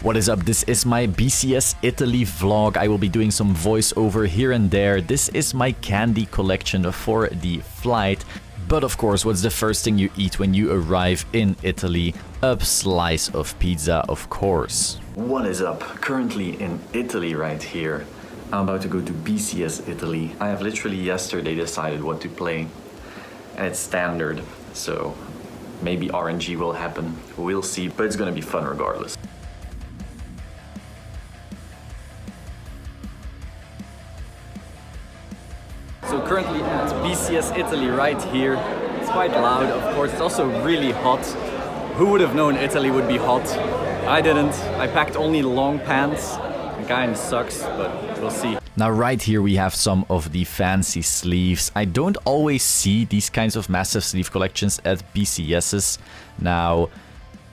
What is up? This is my BCS Italy vlog. I will be doing some voiceover here and there. This is my candy collection for the flight. But of course, what's the first thing you eat when you arrive in Italy? A slice of pizza, of course. What is up? Currently in Italy right here. I'm about to go to BCS Italy. I have literally yesterday decided what to play. And it's standard, so maybe RNG will happen. We'll see, but it's gonna be fun regardless. So currently at BCS Italy right here. It's quite loud, of course. It's also really hot. Who would have known Italy would be hot? I didn't. I packed only long pants. It kind of sucks, but we'll see. Now right here we have some of the fancy sleeves. I don't always see these kinds of massive sleeve collections at BCSes. Now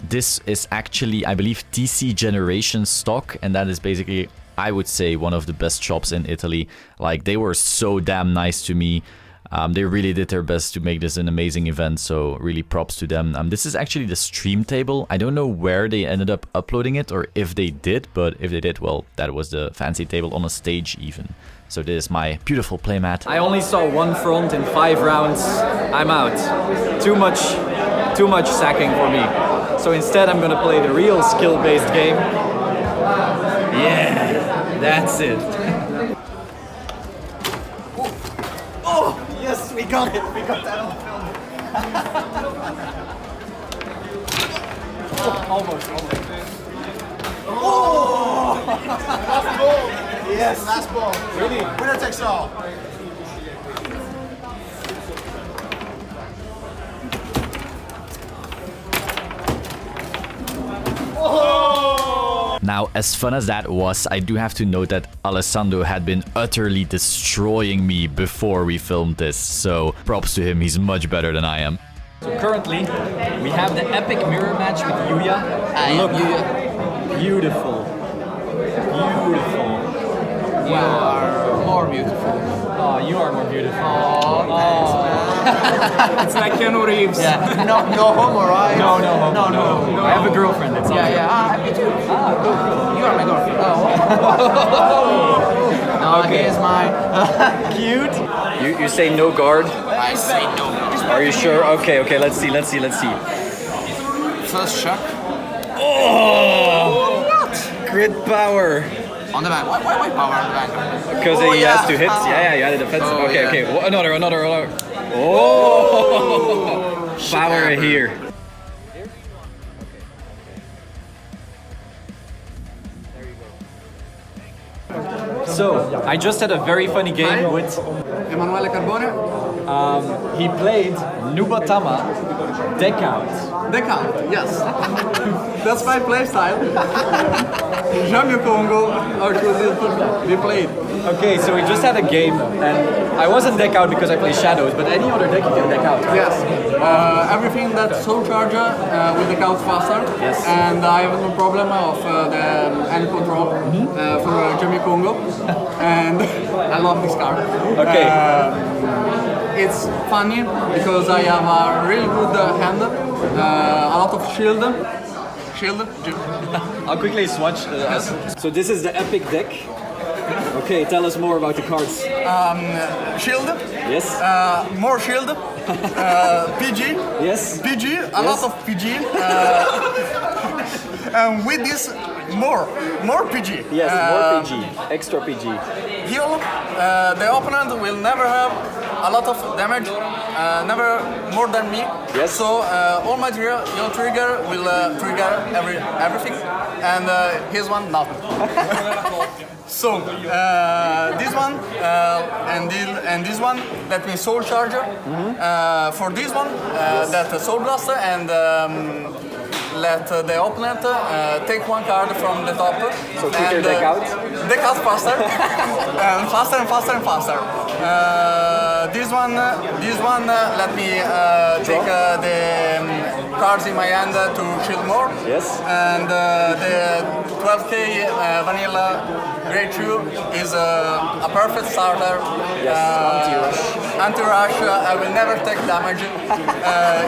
this is actually, I believe, TC Generation stock, and that is basically, I would say, one of the best shops in Italy. Like, they were so damn nice to me. They really did their best to make this an amazing event, so really props to them. This is actually the stream table. I don't know where they ended up uploading it, or if they did, but if they did, well, that was the fancy table on a stage even. So this is my beautiful playmat. I only saw one front in 5 rounds. I'm out. Too much sacking for me. So instead I'm gonna play the real skill-based game. Yeah, that's it. Oh, yes, we got it. We got that on film. Almost. Oh! Last ball. Yes. Last ball. Really? Winner takes all. Now, as fun as that was, I do have to note that Alessandro had been utterly destroying me before we filmed this, so props to him, he's much better than I am. So currently, we have the epic mirror match with Yuya. Look, Yuya. Beautiful. Beautiful. You are more beautiful. Oh, you are more beautiful. Oh, thanks, man. It's like Keanu Reeves. Yeah. No homo, right? No. I have a girlfriend, that's all. Yeah. Me too. Cool. You are my girlfriend. No, okay. Here's mine. Cute. You say no guard? I say no. Are you sure? Okay, let's see. First shot. Oh! What? Grid power. On the back. Why power on the back? Because he has to hit. Yeah, you had a defensive. Oh, okay. yeah. Another. Oh! Power here. So, I just had a very funny game with... Emanuele Carbone. He played Nubatama deck out. Deck out, yes. That's my playstyle. Jamio Congo, we played. Okay, so we just had a game, and I wasn't deck out because I play Shadows, but any other deck you can deck out. Yes. Everything that's Soul Charger will deck out faster. Yes. And I have no problem of the end control for Jamie Congo. And I love this card. Okay. It's funny because I have a really good hand, a lot of shield. I'll quickly swatch. So this is the epic deck. Okay, tell us more about the cards. Shield. Yes. More shield. PG. Yes. PG. A lot of PG. And with this, more PG. Yes, more PG. Extra PG. Heal. The opponent will never have a lot of damage. Never more than me. Yes. So all my your trigger will trigger everything, and his one not. So this one and this one, that means Soul Charger. For this one, that Soul Blaster, and let the opponent take one card from the top. So quicker deck out? Deck out faster. And faster. This one let me take the cards in my hand to shield more. Yes. And the 12k vanilla grade 2 is a perfect starter. Yes, Anti-rush, I will never take damage.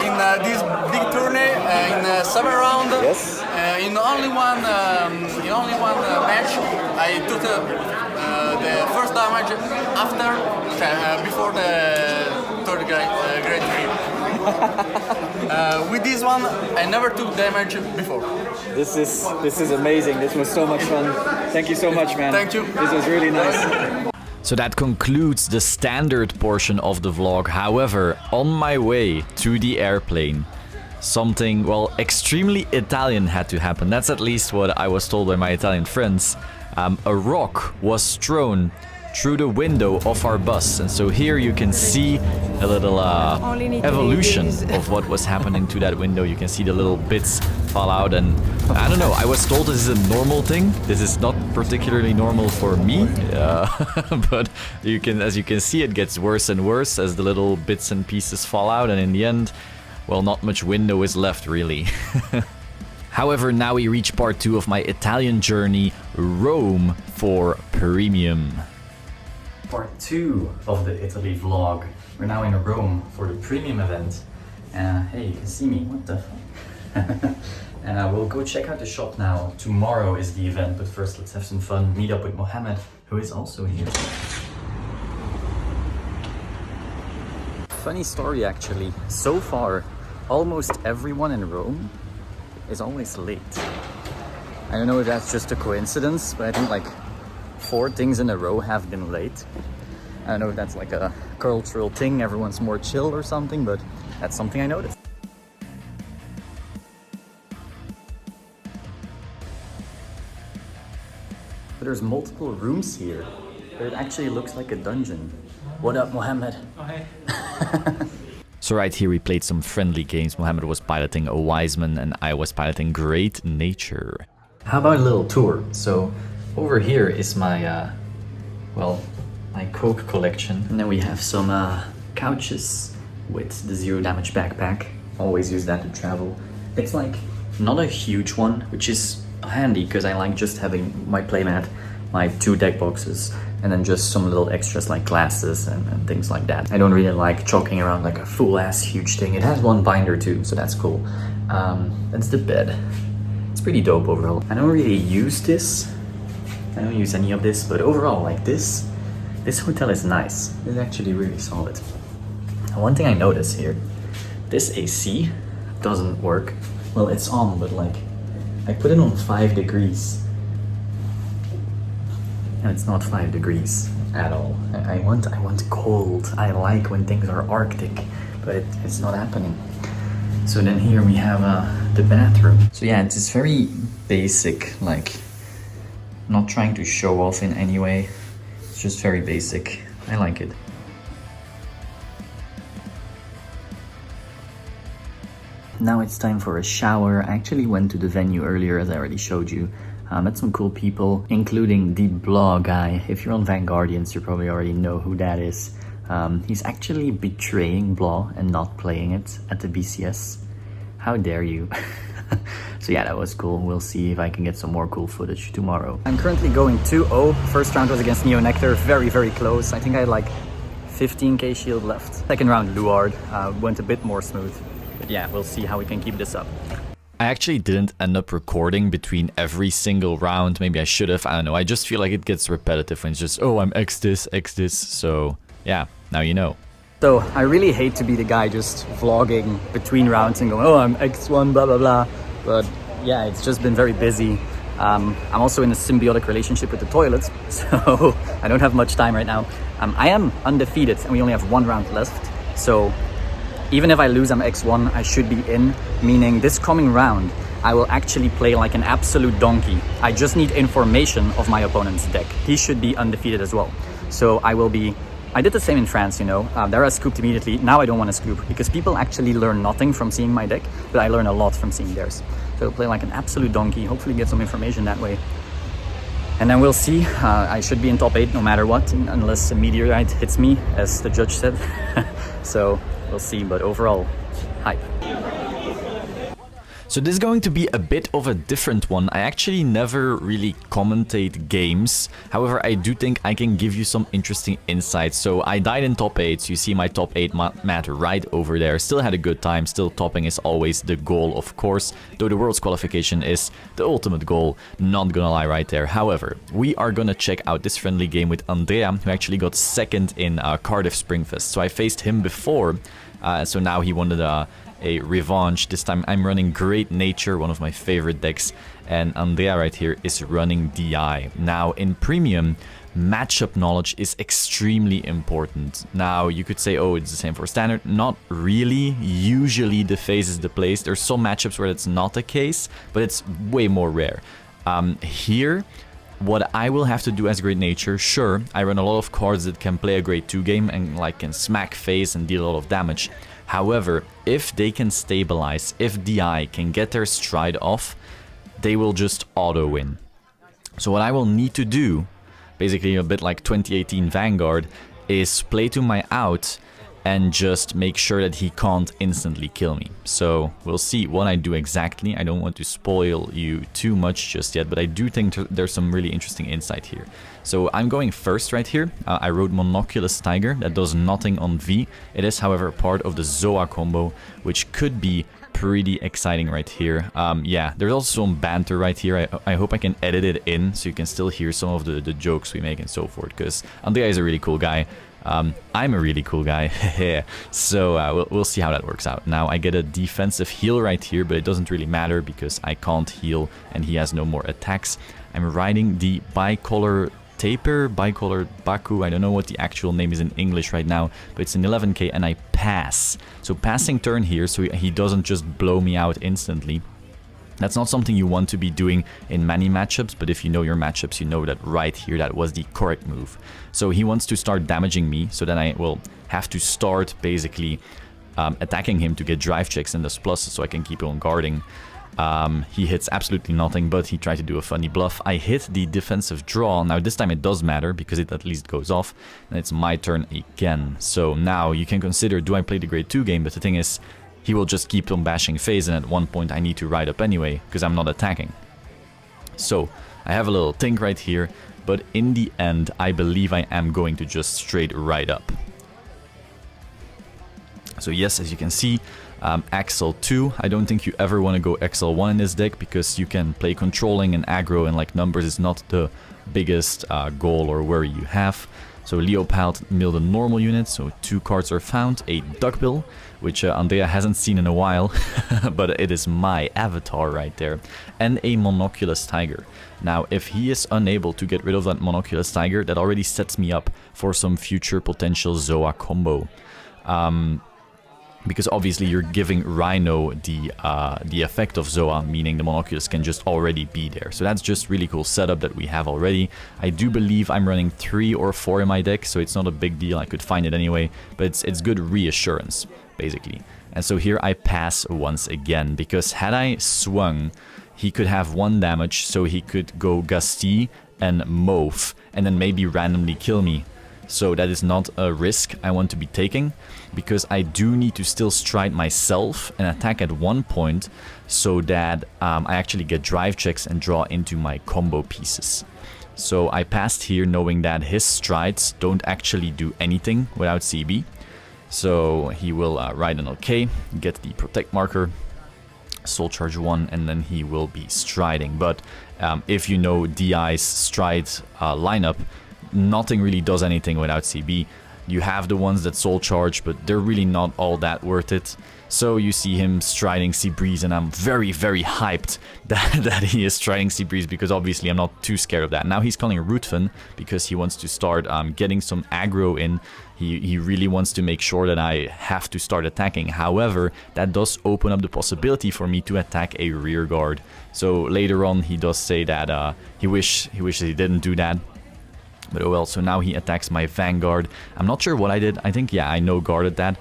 In this big tourney, in 7 rounds, yes. in only one the only one match I took the first damage after, before the third grade 3. With this one, I never took damage before. This is amazing. This was so much fun. Thank you so much, man. Thank you. This was really nice. So that concludes the standard portion of the vlog. However, on my way to the airplane, something, well, extremely Italian had to happen. That's at least what I was told by my Italian friends. A rock was thrown through the window of our bus, and so here you can see a little evolution of what was happening to that window. You can see the little bits fall out, and I don't know, I was told this is a normal thing. This is not particularly normal for me, but as you can see, it gets worse and worse as the little bits and pieces fall out, and in the end, well, not much window is left really. However, now we reach part 2 of my Italian journey, Rome for Premium. Part 2 of the Italy vlog. We're now in Rome for the Premium event. Hey, you can see me, what the fuck? We'll go check out the shop now. Tomorrow is the event, but first let's have some fun, meet up with Mohammed, who is also here. Funny story actually, so far almost everyone in Rome is always late. I don't know if that's just a coincidence, but I think like 4 things in a row have been late. I don't know if that's like a cultural thing, everyone's more chill or something, but that's something I noticed. But there's multiple rooms here, but it actually looks like a dungeon. What up, Mohammed? Oh, hey. So right here we played some friendly games. Mohammed was piloting a Wiseman and I was piloting Great Nature. How about a little tour? So over here is my, my Coke collection. And then we have some couches with the zero damage backpack. Always use that to travel. It's like not a huge one, which is handy because I like just having my playmat, my 2 deck boxes, and then just some little extras like glasses and things like that. I don't really like chalking around like a full-ass huge thing. It has 1 binder too, so that's cool. That's the bed. It's pretty dope overall. I don't really use this. I don't use any of this, but overall, like this hotel is nice. It's actually really solid. And one thing I notice here, this AC doesn't work. Well, it's on, but like, I put it on 5 degrees. And it's not 5 degrees at all. I want cold. I like when things are Arctic, but it's not happening. So then here we have the bathroom. So yeah, it's very basic, like not trying to show off in any way. It's just very basic. I like it. Now it's time for a shower. I actually went to the venue earlier, as I already showed you. Met some cool people, including the Blah guy. If you're on Vanguardians, you probably already know who that is. He's actually betraying Blah and not playing it at the BCS. How dare you? So yeah, that was cool. We'll see if I can get some more cool footage tomorrow. I'm currently going 2-0. First round was against Neo Nectar, very, very close. I think I had like 15k shield left. Second round, Luard, went a bit more smooth. But yeah, we'll see how we can keep this up. I actually didn't end up recording between every single round. Maybe I should have, I don't know. I just feel like it gets repetitive when it's just, oh, I'm X this. So yeah, now you know. So I really hate to be the guy just vlogging between rounds and going, oh, I'm X1, blah, blah, blah. But yeah, it's just been very busy. I'm also in a symbiotic relationship with the toilets, so I don't have much time right now. I am undefeated and we only have 1 round left. So even if I lose, I'm X1, I should be in, meaning this coming round, I will actually play like an absolute donkey. I just need information of my opponent's deck. He should be undefeated as well. So I will be, I did the same in France, you know. There I scooped immediately. Now I don't want to scoop because people actually learn nothing from seeing my deck, but I learn a lot from seeing theirs. So I'll play like an absolute donkey, hopefully get some information that way. And then we'll see. I should be in top 8 no matter what, unless a meteorite hits me, as the judge said. So we'll see, but overall, hype. So this is going to be a bit of a different one. I actually never really commentate games. However, I do think I can give you some interesting insights. So I died in top 8. So you see my top 8 mat right over there. Still had a good time. Still topping is always the goal, of course. Though the World's qualification is the ultimate goal. Not gonna lie right there. However, we are gonna check out this friendly game with Andrea, who actually got second in Cardiff Springfest. So I faced him before. So now he wanted a revanche. This time I'm running Great Nature, one of my favorite decks, and Andrea right here is running DI. Now in Premium, matchup knowledge is extremely important. Now you could say, oh, it's the same for Standard. Not really. Usually the phase is the place. There's some matchups where it's not the case, but it's way more rare. Here, what I will have to do as Great Nature, sure, I run a lot of cards that can play a Grade 2 game and like can smack phase and deal a lot of damage. However, if they can stabilize, if DI can get their stride off, they will just auto-win. So what I will need to do, basically a bit like 2018 Vanguard, is play to my out and just make sure that he can't instantly kill me. So we'll see what I do exactly. I don't want to spoil you too much just yet, but I do think there's some really interesting insight here. So I'm going first right here. I rode Monoculous Tiger. That does nothing on V. It is, however, part of the Zoa combo, which could be pretty exciting right here. Yeah, there's also some banter right here. I hope I can edit it in so you can still hear some of the jokes we make and so forth, because Andrea is a really cool guy. I'm a really cool guy, so we'll see how that works out. Now I get a defensive heal right here, but it doesn't really matter because I can't heal and he has no more attacks. I'm riding the Bicolor Baku, I don't know what the actual name is in English right now, but it's an 11k and I pass. So passing turn here, so he doesn't just blow me out instantly. That's not something you want to be doing in many matchups, but if you know your matchups, you know that right here, that was the correct move. So he wants to start damaging me, so then I will have to start basically attacking him to get drive checks and those pluses so I can keep on guarding. He hits absolutely nothing, but he tried to do a funny bluff. I hit the defensive draw. Now this time it does matter because it at least goes off, and it's my turn again. So now you can consider, do I play the Grade 2 game? But the thing is, he will just keep on bashing phase, and at one point I need to ride up anyway, because I'm not attacking. So, I have a little think right here, but in the end, I believe I am going to just straight ride up. So yes, as you can see, XL2, I don't think you ever want to go XL1 in this deck, because you can play controlling and aggro, and like numbers is not the biggest goal or worry you have. So Leopold milled a normal unit, so 2 cards are found, a Duckbill, which Andrea hasn't seen in a while, but it is my avatar right there, and a Monoculous Tiger. Now, if he is unable to get rid of that Monoculous Tiger, that already sets me up for some future potential Zoa combo. Because obviously you're giving Rhino the effect of Zoa, meaning the Monoculous can just already be there. So that's just really cool setup that we have already. I do believe I'm running 3 or 4 in my deck, so it's not a big deal. I could find it anyway, but it's good reassurance, basically. And so here I pass once again, because had I swung, he could have 1 damage, so he could go Gusty and Mauve, and then maybe randomly kill me. So that is not a risk I want to be taking, because I do need to still stride myself and attack at one point, so that I actually get drive checks and draw into my combo pieces. So I passed here knowing that his strides don't actually do anything without CB. So he will ride NLK, get the protect marker, soul charge 1, and then he will be striding. But if you know DI's stride lineup, nothing really does anything without CB. You have the ones that soul charge, but they're really not all that worth it. So you see him striding Sea Breeze, and I'm very, very hyped that he is striding Sea Breeze, because obviously I'm not too scared of that. Now he's calling Rootfin because he wants to start getting some aggro in. He really wants to make sure that I have to start attacking. However, that does open up the possibility for me to attack a rear guard. So later on he does say that he wishes he didn't do that. But oh well, so now he attacks my Vanguard. I'm not sure what I did. I think, yeah, I no guarded that.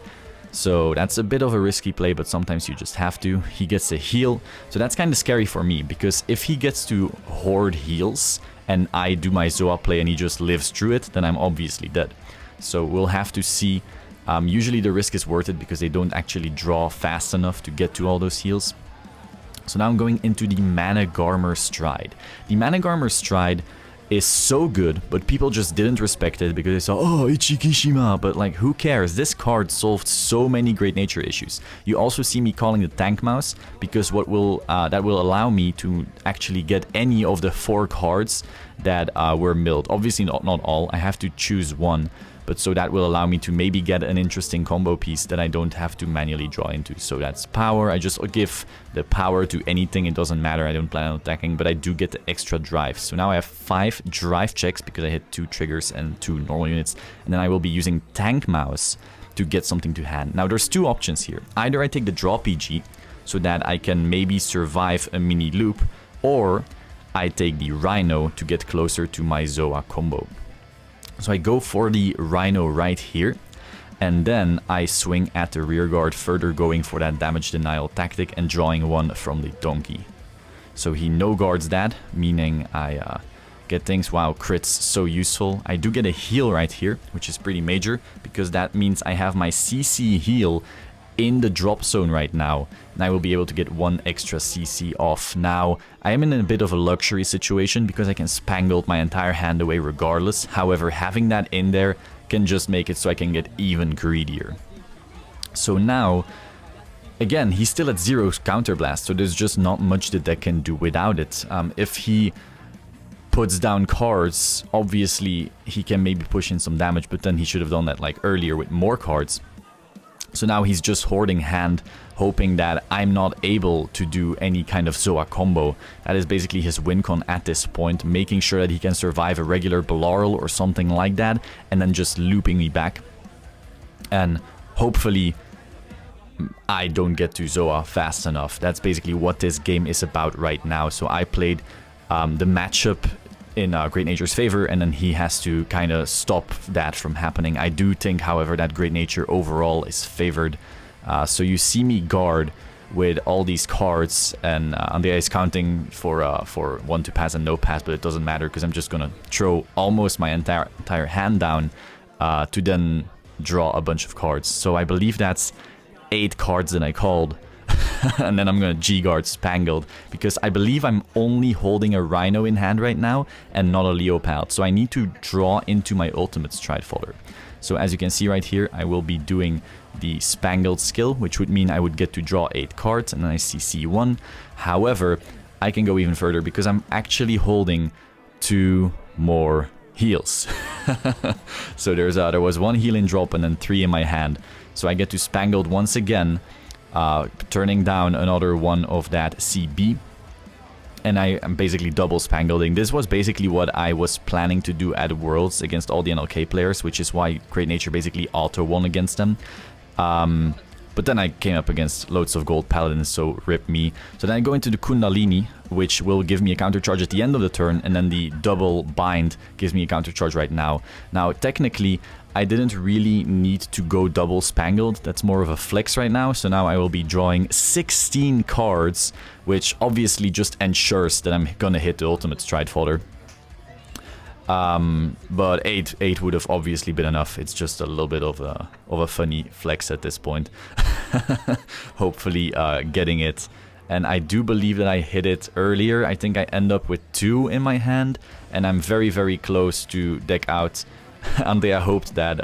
So that's a bit of a risky play, but sometimes you just have to. He gets a heal. So that's kind of scary for me, because if he gets to hoard heals and I do my Zoa play and he just lives through it, then I'm obviously dead. So we'll have to see. Usually the risk is worth it because they don't actually draw fast enough to get to all those heals. So now I'm going into the Mana Garmer Stride. The Mana Garmer Stride is so good, but people just didn't respect it because they saw, oh, Ichikishima, but like, who cares? This card solved so many Great Nature issues. You also see me calling the Tank Mouse because what will that will allow me to actually get any of the 4 cards that were milled. Obviously not all, I have to choose one, but so that will allow me to maybe get an interesting combo piece that I don't have to manually draw into. So that's power. I just give the power to anything. It doesn't matter. I don't plan on attacking, but I do get the extra drive. So now I have 5 drive checks because I hit 2 triggers and 2 normal units. And then I will be using Tank Mouse to get something to hand. Now there's 2 options here. Either I take the draw PG so that I can maybe survive a mini loop, or I take the Rhino to get closer to my Zoa combo. So I go for the Rhino right here, and then I swing at the rear guard, further going for that damage denial tactic and drawing 1 from the donkey. So he no guards that, meaning I get things. Wow, crits, so useful. I do get a heal right here, which is pretty major, because that means I have my CC heal in the drop zone right now, and I will be able to get 1 extra CC off. Now, I am in a bit of a luxury situation because I can Spangled my entire hand away regardless. However, having that in there can just make it so I can get even greedier. So now, again, he's still at 0 counterblast, so there's just not much the deck can do without it. If he puts down cards, obviously he can maybe push in some damage, but then he should have done that like earlier with more cards. So now he's just hoarding hand, hoping that I'm not able to do any kind of Zoa combo. That is basically his win con at this point, making sure that he can survive a regular Balaral or something like that, and then just looping me back. And hopefully I don't get to Zoa fast enough. That's basically what this game is about right now. So I played the matchup in Great Nature's favor, and then he has to kind of stop that from happening. I do think, however, that Great Nature overall is favored. So you see me guard with all these cards, and Andrea is counting for 1 to pass and no pass, but it doesn't matter because I'm just gonna throw almost my entire hand down to then draw a bunch of cards. So I believe that's 8 cards that I called. And then I'm going to G-Guard Spangled, because I believe I'm only holding a Rhino in hand right now and not a Leopard. So I need to draw into my ultimate stride fodder. So as you can see right here, I will be doing the Spangled skill, which would mean I would get to draw 8 cards, and then I CC 1. However, I can go even further because I'm actually holding 2 more heals. So there was 1 heal in drop and then 3 in my hand. So I get to Spangled once again, turning down another one of that CB, and I am basically double Spangling. This was basically what I was planning to do at Worlds against all the NLK players, which is why Great Nature basically auto-won against them. But then I came up against loads of gold paladins, so rip me. So then I go into the Kundalini, which will give me a counter charge at the end of the turn, and then the double bind gives me a counter charge right now. Now, technically, I didn't really need to go double Spangled. That's more of a flex right now. So now I will be drawing 16 cards, which obviously just ensures that I'm gonna hit the ultimate stride fodder. But 8 would have obviously been enough. It's just a little bit of a funny flex at this point. Hopefully getting it. And I do believe that I hit it earlier. I think I end up with 2 in my hand, and I'm very, very close to deck out. Andrea hoped that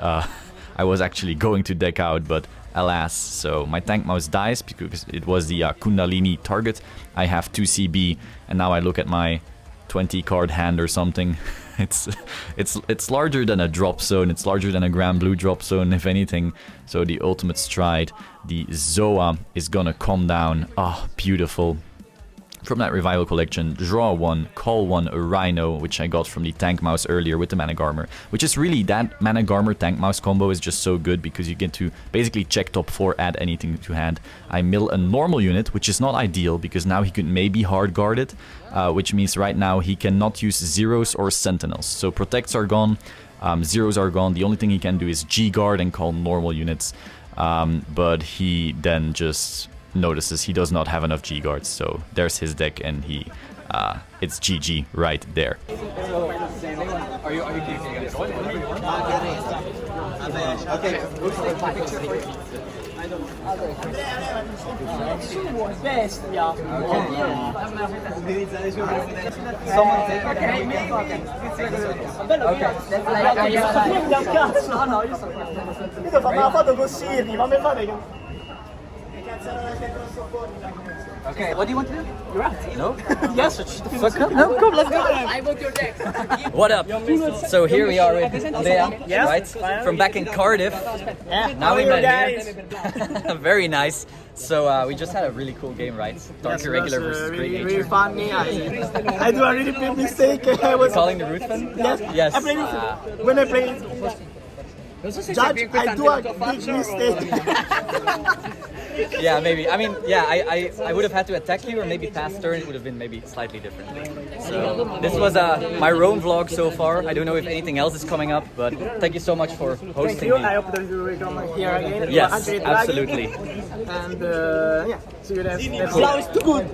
I was actually going to deck out, but alas. So my Tank Mouse dies because it was the Kundalini target. I have 2 CB, and now I look at my 20 card hand or something. It's larger than a drop zone. It's larger than a Grand Blue drop zone, if anything. So the ultimate stride, the Zoa is gonna come down. Ah, beautiful. From that Revival collection, draw 1, call 1, a Rhino, which I got from the Tank Mouse earlier with the Mana Garmer. Which is really, that Mana Garmer Tank Mouse combo is just so good because you get to basically check top 4, add anything to hand. I mill a normal unit, which is not ideal because now he could maybe hard guard it, which means right now he cannot use Zeros or Sentinels. So protects are gone, Zeros are gone. The only thing he can do is G-guard and call normal units, but he then just notices he does not have enough G-guards, so there's his deck, and he it's GG right there. Okay. Bestia. Ma l'ha fatto così, ma mi fate che... Okay, what do you want to do? You're out. No? Yes, Fuck up. No, come, let's go. I want your deck. What up? So here we are with Lea, right? From back in Cardiff. Now we met here. Very nice. So we just had a really cool game, right? Dark Irregular versus Great really, Nature. really funny. I do a really big mistake. I was Calling the root fan? Yes. Yes. I play when I play Judge, I do a big mistake. Yeah, maybe. I mean, yeah, I would have had to attack you, or maybe past turn it would have been maybe slightly different. So this was my Rome vlog so far. I don't know if anything else is coming up, but thank you so much for hosting Thank you. me. I hope that you will come here again. Yes, absolutely. And yeah, see you then. Flow is too good.